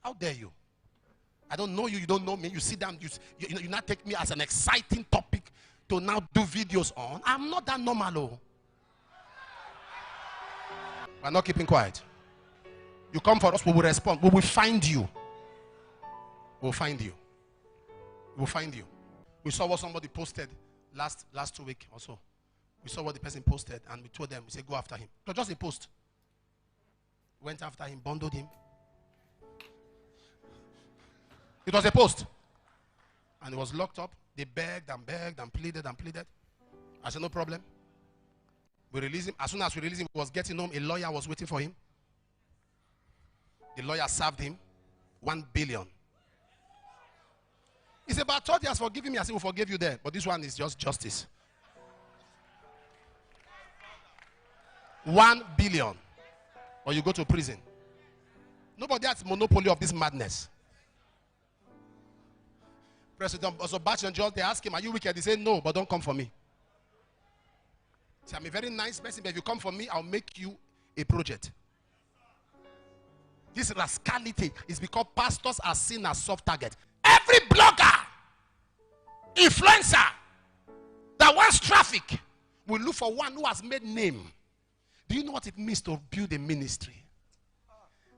How dare you? I don't know you, you don't know me. You sit down, you now take me as an exciting topic to now do videos on. I'm not that normal. Oh. We're not keeping quiet. You come for us, we will respond. We will find you. We'll find you. We'll find you. We saw what somebody posted last 2 weeks or so. We saw what the person posted and we told them, we said, go after him. It was just a post. Went after him, bundled him. It was a post. And he was locked up. They begged and begged and pleaded and pleaded. I said, no problem. We released him. As soon as we released him, he was getting home. A lawyer was waiting for him. The lawyer served him 1 billion. He said, but I thought he has forgiven me. I said, we forgave you there. But this one is just justice. 1 billion. Or you go to prison. Nobody has monopoly of this madness. President Obasanjo, they ask him, are you wicked? He said, no, but don't come for me. Say, I'm a very nice person, but if you come for me, I'll make you a project. This rascality is because pastors are seen as soft targets. Every blogger, influencer that wants traffic will look for one who has made name. Do you know what it means to build a ministry?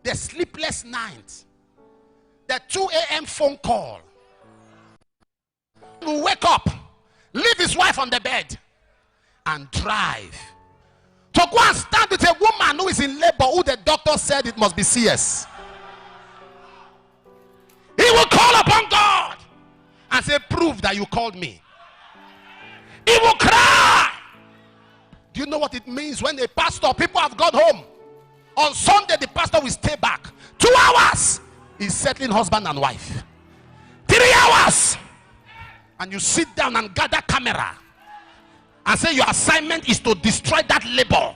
The sleepless nights, the 2 a.m. phone call. He will wake up, leave his wife on the bed, and drive to go and stand with a woman who is in labor, who the doctor said it must be CS. He will call upon God and say, prove that you called me. He will cry. Do you know what it means when a pastor, people have gone home? On Sunday, the pastor will stay back. 2 hours. He's settling husband and wife. 3 hours. And you sit down and gather camera and say your assignment is to destroy that labor.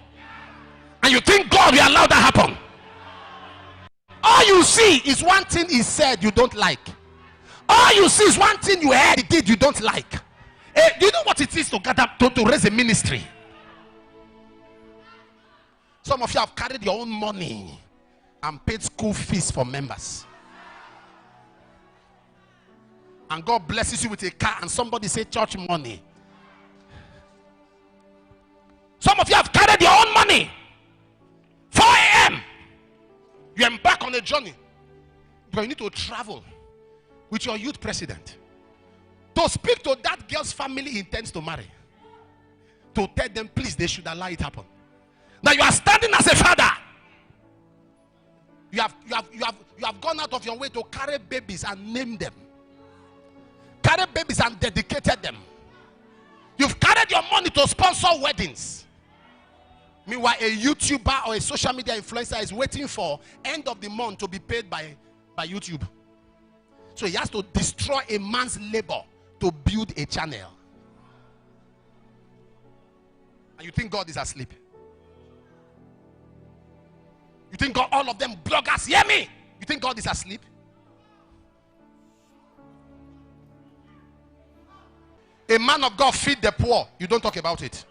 And you think God will allow that happen. All you see is one thing he said you don't like. All you see is one thing you heard he did you don't like. Do you know what it is to gather to raise a ministry? Some of you have carried your own money and paid school fees for members. And God blesses you with a car and somebody say church money. Some of you have carried your own money. 4 a.m. You embark on a journey. But you need to travel with your youth president to speak to that girl's family he intends to marry. To tell them, please, they should allow it happen. Now you are standing as a father. You have gone out of your way to carry babies and name them. Carry babies and dedicated them. You've carried your money to sponsor weddings. Meanwhile, a YouTuber or a social media influencer is waiting for end of the month to be paid by YouTube. So he has to destroy a man's labor to build a channel. And you think God is asleep? You think God, all of them bloggers, hear me? You think God is asleep? A man of God feed the poor. You don't talk about it.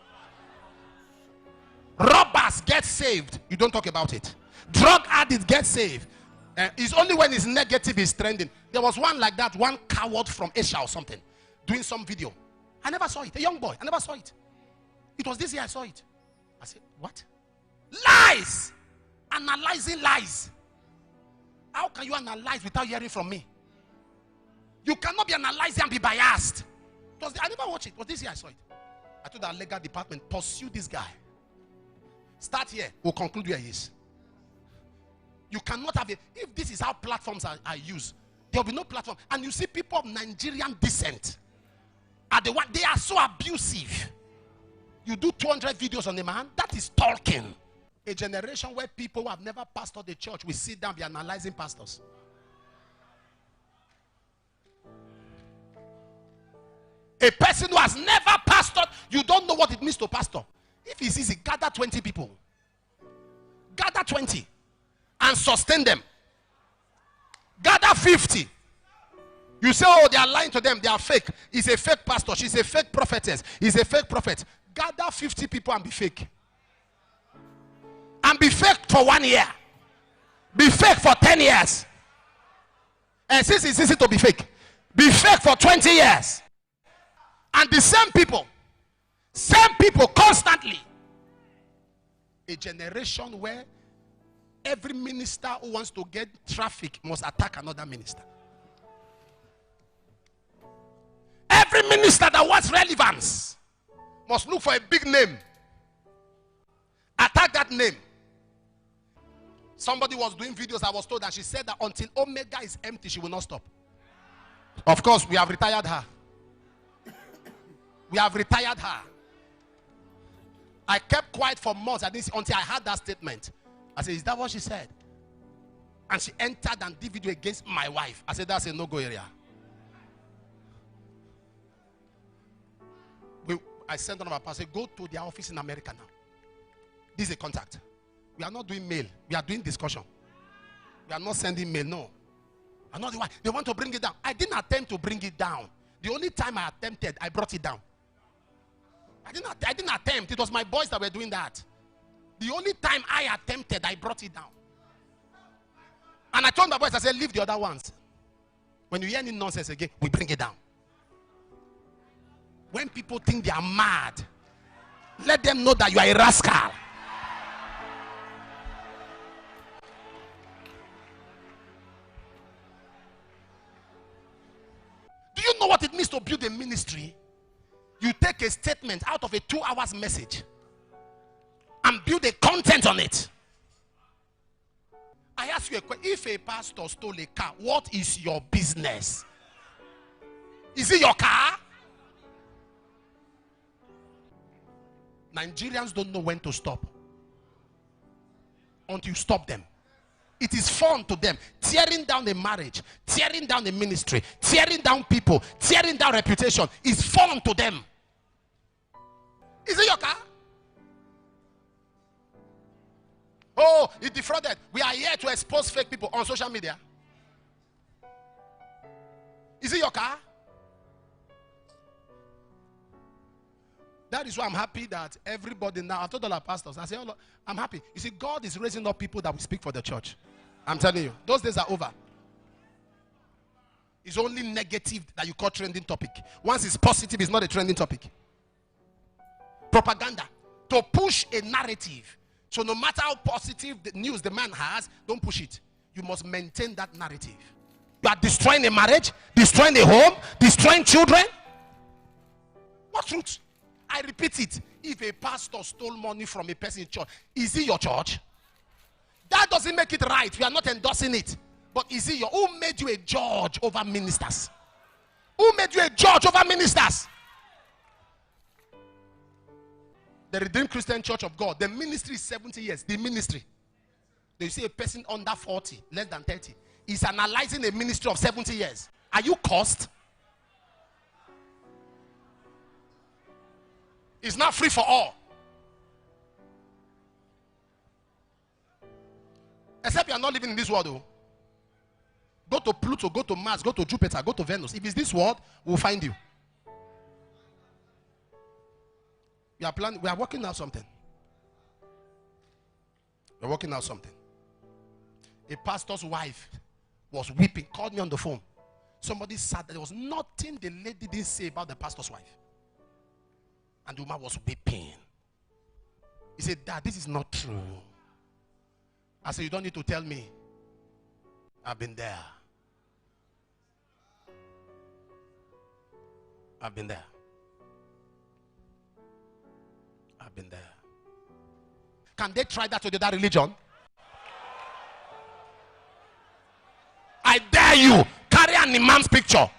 Robbers get saved. You don't talk about it. Drug addicts get saved. It's only when it's negative is trending. There was one like that, one coward from Asia or something, doing some video. I never saw it. A young boy. I never saw it. It was this year I saw it. I said, what? Lies. Analyzing lies. How can you analyze without hearing from me? You cannot be analyzing and be biased. I never watched it. It was this year I saw it. I told our legal department, pursue this guy. Start here. We'll conclude where he is. You cannot have it. If this is how platforms are used, there will be no platform. And you see people of Nigerian descent are the one, they are so abusive. You do 200 videos on a man, that is stalking. A generation where people who have never pastored the church will sit down and be analyzing pastors. A person who has never pastored, you don't know what it means to pastor. If it's easy, gather 20 people. Gather 20 and sustain them. Gather 50. You say, oh, they are lying to them. They are fake. He's a fake pastor. She's a fake prophetess. He's a fake prophet. Gather 50 people and be fake. And be fake for 1 year. Be fake for 10 years. And since it's easy to be fake for 20 years. And the same people constantly. A generation where every minister who wants to get traffic must attack another minister. Every minister that wants relevance must look for a big name. Attack that name. Somebody was doing videos, I was told, and she said that until Omega is empty, she will not stop. Of course, we have retired her. We have retired her. I kept quiet for months until I heard that statement. I said, is that what she said? And she entered and did video against my wife. I said, that's a no-go area. I sent one of our pastors, go to their office in America now. This is a contact. We are not doing mail. We are doing discussion. We are not sending mail, no. I know why. They want to bring it down. I didn't attempt to bring it down. The only time I attempted, I brought it down. I didn't attempt. It was my boys that were doing that. The only time I attempted, I brought it down. And I told my boys, I said, leave the other ones. When you hear any nonsense again, we bring it down. When people think they are mad, let them know that you are a rascal. Do you know what it means to build a ministry? You take a statement out of a 2 hours message and build a content on it. I ask you a question. If a pastor stole a car, what is your business? Is it your car? Nigerians don't know when to stop until you stop them. It is fun to them. Tearing down a marriage, tearing down a ministry, tearing down people, tearing down reputation is fun to them. Is it your car? Oh, it defrauded. We are here to expose fake people on social media. Is it your car? That is why I'm happy that everybody now, I told all our pastors, I say, oh, I'm happy. You see, God is raising up people that will speak for the church. I'm telling you, those days are over. It's only negative that you call trending topic. Once it's positive, it's not a trending topic. Propaganda. To push a narrative. So no matter how positive the news the man has, don't push it. You must maintain that narrative. You are destroying a marriage, destroying a home, destroying children. What truth? I repeat it. If a pastor stole money from a person in church, is it your church? That doesn't make it right. We are not endorsing it. But is it who made you a judge over ministers? Who made you a judge over ministers? The Redeemed Christian Church of God, the ministry is 70 years. The ministry. You see a person under 40, less than 30, is analyzing a ministry of 70 years. Are you cursed? It's not free for all. Except you are not living in this world, though. Go to Pluto, go to Mars, go to Jupiter, go to Venus. If it's this world, we'll find you. We are working out something. We're working out something. A pastor's wife was weeping, called me on the phone. Somebody said that there was nothing the lady didn't say about the pastor's wife. And the woman was weeping. He said, Dad, this is not true. I said, you don't need to tell me. I've been there. I've been there. I've been there. Can they try that with that religion? I dare you, carry an imam's picture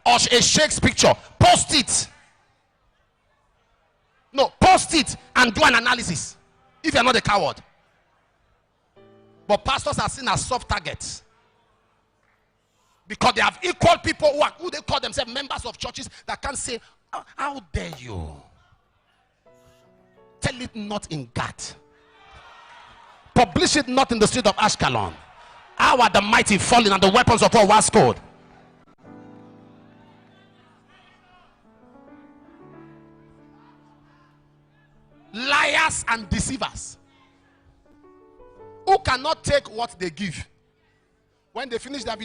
or a sheikh's picture, post it. No, post it and do an analysis if you're not a coward. But pastors are seen as soft targets because they have equal people who they call themselves members of churches that can't say, how dare you? Tell it not in Gath. Publish it not in the street of Ashkelon. How are the mighty fallen and the weapons of war was called? Liars and deceivers who cannot take what they give. When they finish their